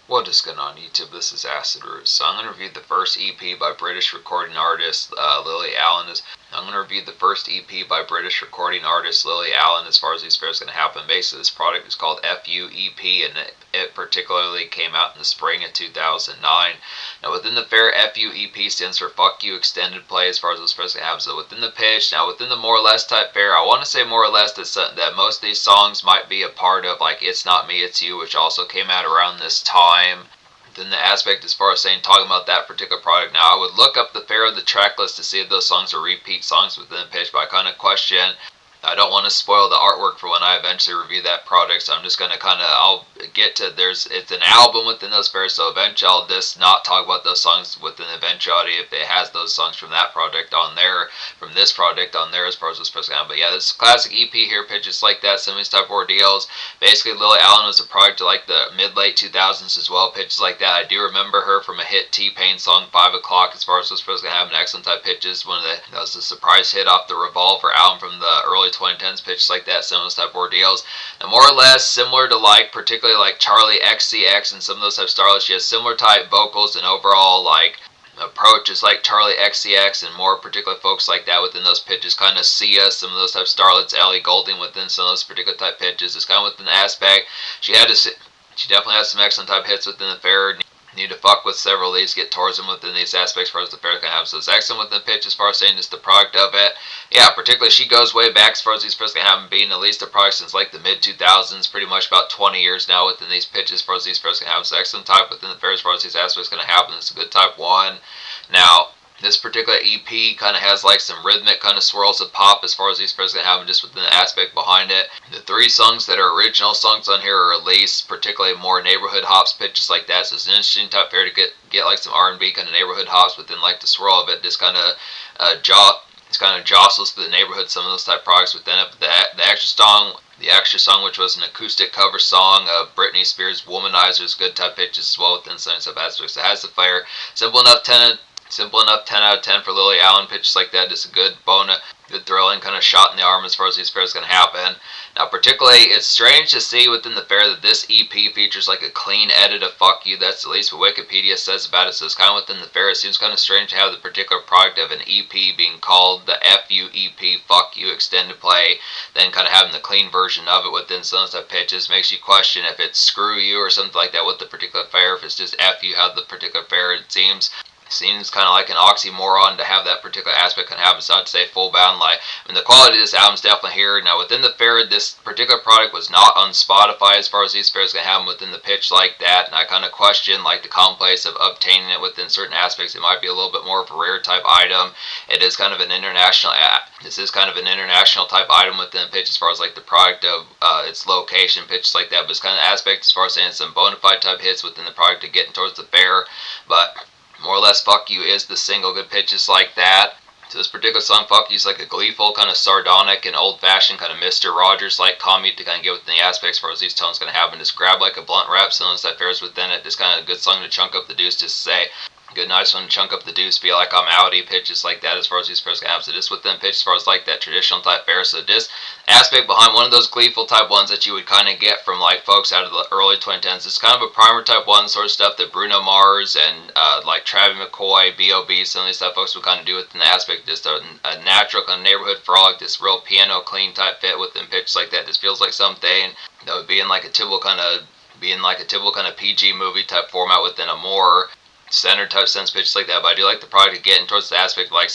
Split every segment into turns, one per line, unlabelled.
What is going on YouTube? This is Acid Roots. So I'm going to review the first EP by British recording artist Lily Allen. I'm going to review the first EP by British recording artist Lily Allen as far as these fairs going to happen. Basically, this product is called F.U.E.P, and it particularly came out in the spring of 2009. Now, within the fair, F.U.E.P stands for Fuck You Extended Play as far as those fairs going to happen. So within the pitch, now within the more or less type fair, I want to say more or less that most of these songs might be a part of, like It's Not Me, It's You, which also came out around this time. Then the aspect as far as talking about that particular product. Now, I would look up the fair of the track list to see if those songs are repeat songs within the pitch, but I kind of question. I don't want to spoil the artwork for when I eventually review that product, so I'm just going to I'll get to, it's an album within those fairs, so eventually I'll just not talk about those songs within eventuality if it has those songs from that project on there, from this project on there as far as this person can. But yeah, this classic EP here, pitches like that, some of these type of ordeals. Basically, Lily Allen was a product of like the mid-late 2000s as well, pitches like that. I do remember her from a hit T-Pain song, 5 O'Clock, as far as this person can have an excellent type pitches. That was a surprise hit off the Revolver album from the early 2010s, pitches like that, some of those type of ordeals. And more or less similar to like, particularly like Charlie XCX and some of those type of starlets, she has similar type vocals and overall like approach is like Charlie XCX and more particular folks like that within those pitches. Kind of Sia, some of those type of starlets, Ellie Goulding within some of those particular type pitches. It's kind of within the aspect. She definitely has some excellent type hits within the fair. Need to fuck with several of these, get towards them within these aspects as far as the fair can have. So it's excellent within the pitch as far as saying just the product of it. Yeah, particularly she goes way back as far as these fairs can have, being at least a product since like the mid 2000s, pretty much about 20 years now within these pitches as far as these fairs can have. So excellent type within the fair as far as these aspects going to happen. It's a good type one. Now, this particular EP kind of has like some rhythmic kind of swirls of pop as far as these fairs can have, just within the aspect behind it. The 3 songs that are original songs on here are released, particularly more neighborhood hops, pitches like that. So it's an interesting type fair to get like some R&B kind of neighborhood hops within like the swirl of it. Just kind of it's kind of jostles for the neighborhood, some of those type products within it. But the extra song, which was an acoustic cover song of Britney Spears' Womanizer, is good type pitches as well within some sub aspects. It has the flair. Simple enough 10 out of 10 for Lily Allen, pitches like that. Just a good good thrilling kind of shot in the arm as far as these fairs going to happen. Now, particularly, it's strange to see within the fair that this EP features like a clean edit of Fuck You. That's at least what Wikipedia says about it. So it's kind of within the fair. It seems kind of strange to have the particular product of an EP being called the F.U.E.P, Fuck You Extended Play, then kind of having the clean version of it within some of the pitches. Makes you question if it's Screw You or something like that with the particular fair. If it's just F.U. how the particular fair, it seems kind of like an oxymoron to have that particular aspect can happen. It's not to say full bound like. I mean, the quality of this album is definitely here. Now, within the fair, this particular product was not on Spotify as far as these fairs can happen within the pitch like that. And I kind of question like the commonplace of obtaining it within certain aspects. It might be a little bit more of a rare type item. It is kind of an international. This is kind of an international type item within the pitch as far as like the product of its location, pitches like that. But it's kind of aspect as far as saying some bona fide type hits within the product to getting towards the fair. But more or less, Fuck You is the single, good pitches like that. So this particular song, Fuck You, is like a gleeful, kind of sardonic and old-fashioned kind of Mr. Rogers-like commute to kind of get within the aspects as far as these tones going to happen. Just grab like a blunt rap, some of that fares within it. Just kind of a good song to chunk up the deuce, just to say. Good, nice one to chunk up the deuce, feel like I'm outie, pitches like that as far as these fairs can happen. So just within pitch as far as like that traditional type fair. So just aspect behind one of those gleeful type ones that you would kind of get from like folks out of the early 2010s. It's kind of a primer type one sort of stuff that Bruno Mars and like Travis McCoy, B.O.B., some of these type folks would kind of do within the aspect. Just a natural kind of neighborhood frolic, this real piano clean type fit within pitches like that. Just feels like something that would be in like a typical kind of PG movie type format within a more center type sense pitches like that. But I do like the product getting towards the aspect of like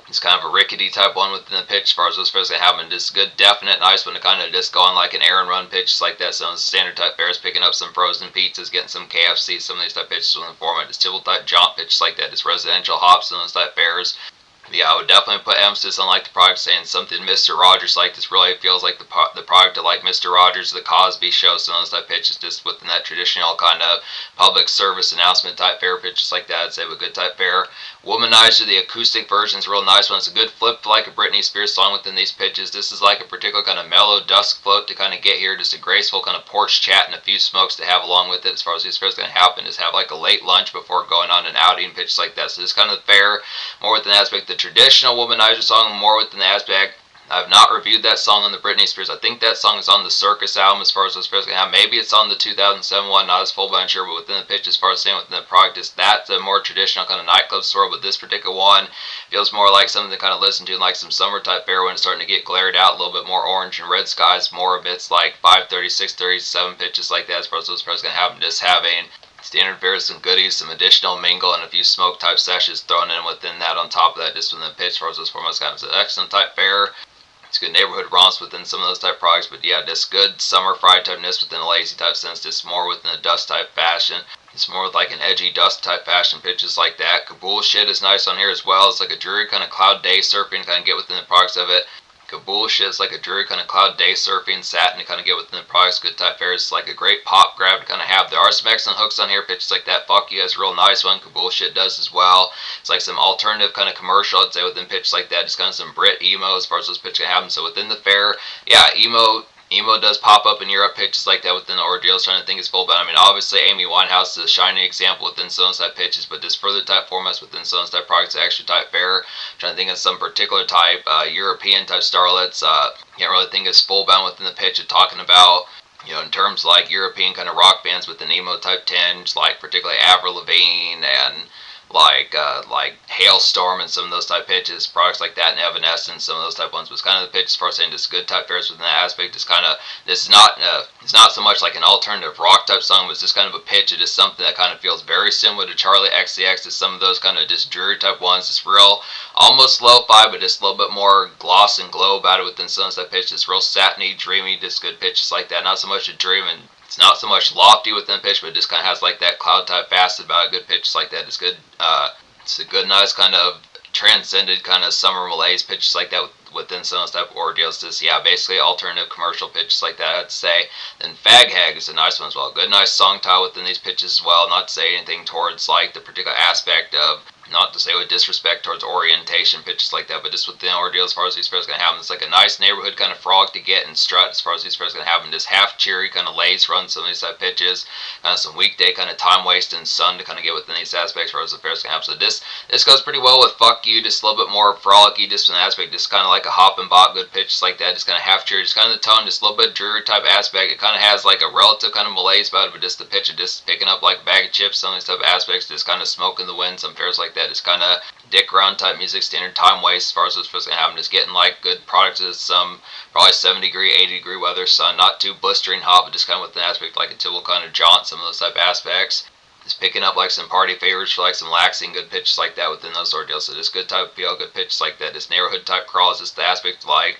it's kind of a rickety type one within the pitch as far as those fairs can happen. Just good, definite, nice one to kind of just go on like an errand run pitch like that. Some standard type fairs, picking up some frozen pizzas, getting some KFC, some of these type pitches within the format. Just typical type jaunt pitches like that. Just residential hops and those type fairs. Yeah, I would definitely put emphasis on like the product saying something Mr. Rogers like. This really feels like the product of like Mr. Rogers, the Cosby Show, some of those type pitches, just within that traditional kind of public service announcement type fair pitches like that. I'd say a good type fair. Womanizer, the acoustic version, is a real nice one. It's a good flip like a Britney Spears song within these pitches. This is like a particular kind of mellow dusk float to kind of get here. Just a graceful kind of porch chat and a few smokes to have along with it. As far as these fairs going to happen is have like a late lunch before going on an outing pitches like that. So this kind of fair, more with an aspect the traditional Womanizer song, more with an aspect I've not reviewed that song on the Britney Spears. I think that song is on the Circus album as far as those pairs can have. Maybe it's on the 2007 one, not as full, but I'm sure. But within the pitch, as far as saying within the product, is that's a more traditional kind of nightclub swirl. But this particular one feels more like something to kind of listen to, like some summer type fare when it's starting to get glared out, a little bit more orange and red skies. More of it's like 530, 637 pitches like that as far as those pairs can have. Just having standard fares, some goodies, some additional mingle, and a few smoke type seshes thrown in within that on top of that, just within the pitch as far as those formats kind of. So excellent type fare. It's good neighborhood romps within some of those type products, but yeah, just good summer fry typeness within a lazy type sense, just more within a dust type fashion. It's more with like an edgy dust type fashion pitches like that. Kabul shit is nice on here as well. It's like a dreary kind of cloud day surfing, kind of get within the products of it. Kabul shit is like a dreary kind of cloud day surfing satin to kind of get within the products. Good type fares. It's like a great pop grab to kind of have. There are some excellent hooks on here. Pitches like that. Fuck you, that's a real nice one. Kabul shit does as well. It's like some alternative kind of commercial, I'd say, within pitches like that. Just kind of some Brit emo as far as those pitches can happen. So within the fare, yeah, emo does pop up in Europe, pitches like that within the ordeals. Trying to think it's full, but I mean, obviously Amy Winehouse is a shining example within some type pitches, but this further type formats within some type products, extra type fare. Trying to think of some particular type European type starlets. Can't really think it's full bound within the pitch of talking about. You know, in terms of like European kind of rock bands with an emo type tinge, like particularly Avril Lavigne and like Hailstorm and some of those type pitches, products like that, and Evanescence, some of those type ones. Was kind of the pitches for saying just good type fares within that aspect. Just kind of this is not it's not so much like an alternative rock type song, but it's just kind of a pitch. It is something that kind of feels very similar to Charlie XCX. Is some of those kind of just dreary type ones. It's real, almost lo-fi, but just a little bit more gloss and glow about it within some of that pitch. It's real satiny, dreamy, just good pitches like that. Not so much a dream and it's not so much lofty within the pitch, but it just kind of has like that cloud type facet about a good pitch like that. It's good. It's a good, nice kind of transcended kind of summer malaise pitches like that within some of those type of ordeals. Just yeah, basically alternative commercial pitches like that, I'd say. Then Fag Hag is a nice one as well. Good, nice song title within these pitches as well. Not to say anything towards like the particular aspect of. Not to say with disrespect towards orientation pitches like that, but just within ordeal as far as these pairs going to happen. It's like a nice neighborhood kind of frog to get and strut as far as these pairs going to happen. Just half cheery kind of lays run some of these type pitches. Kind of some weekday kind of time wasting sun to kind of get within these aspects as far as the pairs going to happen. So this goes pretty well with Fuck You, just a little bit more frolicky, just an aspect, just kind of like a hop and bop, good pitches like that, just kind of half cheery, just kind of the tone, just a little bit dreary type aspect. It kind of has like a relative kind of malaise about it, but just the pitch of just picking up like a bag of chips, some of these type of aspects, just kind of smoking the wind, some pairs like that, just kind of dick around type music, standard time waste as far as what's supposed to happen. Just getting like good products of some probably 70-degree, 80-degree weather, sun, not too blistering hot, but just kind of with an aspect like a typical kind of jaunt, some of those type aspects. Just picking up like some party favors for like some laxing good pitches like that within those ordeals. So just good type of feel, good pitches like that. Just neighborhood type crawls, just the aspect like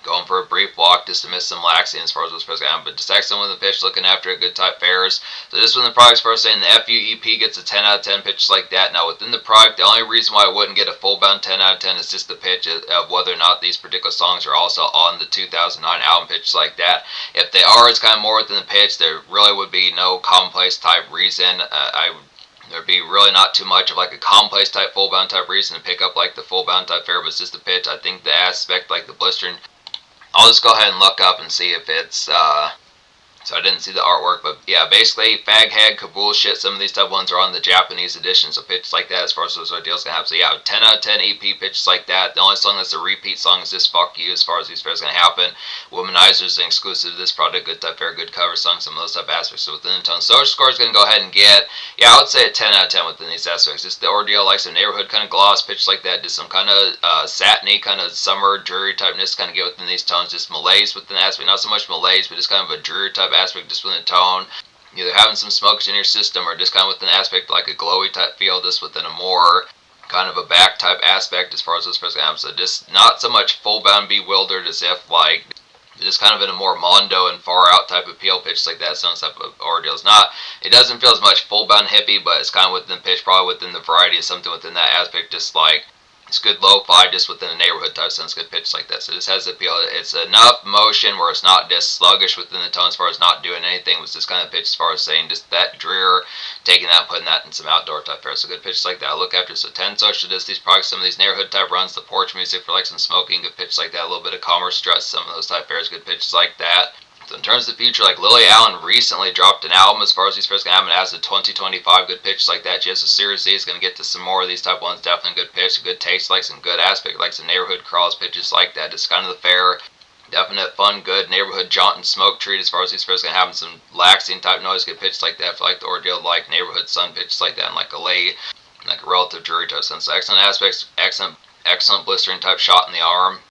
going for a brief walk just to miss some laxing as far as what's supposed to happen. But just excellent with the pitch, looking after a good type fares. So this one the product's first saying the F.U.E.P gets a 10 out of 10 pitches like that. Now within the product, the only reason why it wouldn't get a full bound 10 out of 10 is just the pitch of whether or not these particular songs are also on the 2009 album pitches like that. If they are, it's kind of more within the pitch. There really would be no commonplace type reason. There'd be really not too much of like a commonplace type full bound type reason to pick up like the full bound type fare, but it's just the pitch. I think the aspect like the blistering, I'll just go ahead and look up and see if it's so I didn't see the artwork, but yeah, basically Fag Hag, Kabul shit, some of these type ones are on the Japanese edition, so pitches like that as far as those ordeals can happen. So yeah, 10 out of 10 EP pitches like that. The only song that's a repeat song is this Fuck You as far as these fairs going to happen. Womanizer is an exclusive to this product, good type fair, good cover song, some of those type aspects. So within the tone, social score is going to go ahead and get, yeah, I would say a 10 out of 10 within these aspects. Just the ordeal, like some neighborhood kind of gloss, pitches like that, just some kind of satiny kind of summer dreary typeness kind of get within these tones, just malaise within the aspect, not so much malaise, but just kind of a dreary type aspect just within the tone, either having some smokes in your system or just kind of with an aspect like a glowy type feel, just within a more kind of a back type aspect as far as those first happen. So just not so much full bound bewildered as if like just kind of in a more mondo and far out type of appeal pitch like that, some type of ordeals. Not, it doesn't feel as much full bound hippie, but it's kind of within the pitch, probably within the variety of something within that aspect, just like it's good lo-fi just within a neighborhood type sense, good pitch like that. So this has the appeal. It's enough motion where it's not just sluggish within the tone as far as not doing anything. It was just kind of pitch as far as saying just that drear, taking that and putting that in some outdoor type fare. So good pitch like that. I look after. So 10 social disc, these products, some of these neighborhood type runs, the porch music for like some smoking, good pitch like that. A little bit of commerce stress, some of those type fares, good pitches like that. So in terms of the future, like Lily Allen recently dropped an album as far as these first gonna happen. It has a 2025 good pitch like that. She has a Series Z, is gonna get to some more of these type ones. Definitely a good pitch, a good taste, like some good aspect, like some neighborhood crawls, pitches like that. Just kind of the fair, definite fun, good neighborhood jaunt and smoke treat as far as these first gonna happen. Some laxing type noise, good pitch like that for like the ordeal, like neighborhood sun pitches like that, and like a late, like a relative jury type sense. So excellent aspects, excellent blistering type shot in the arm.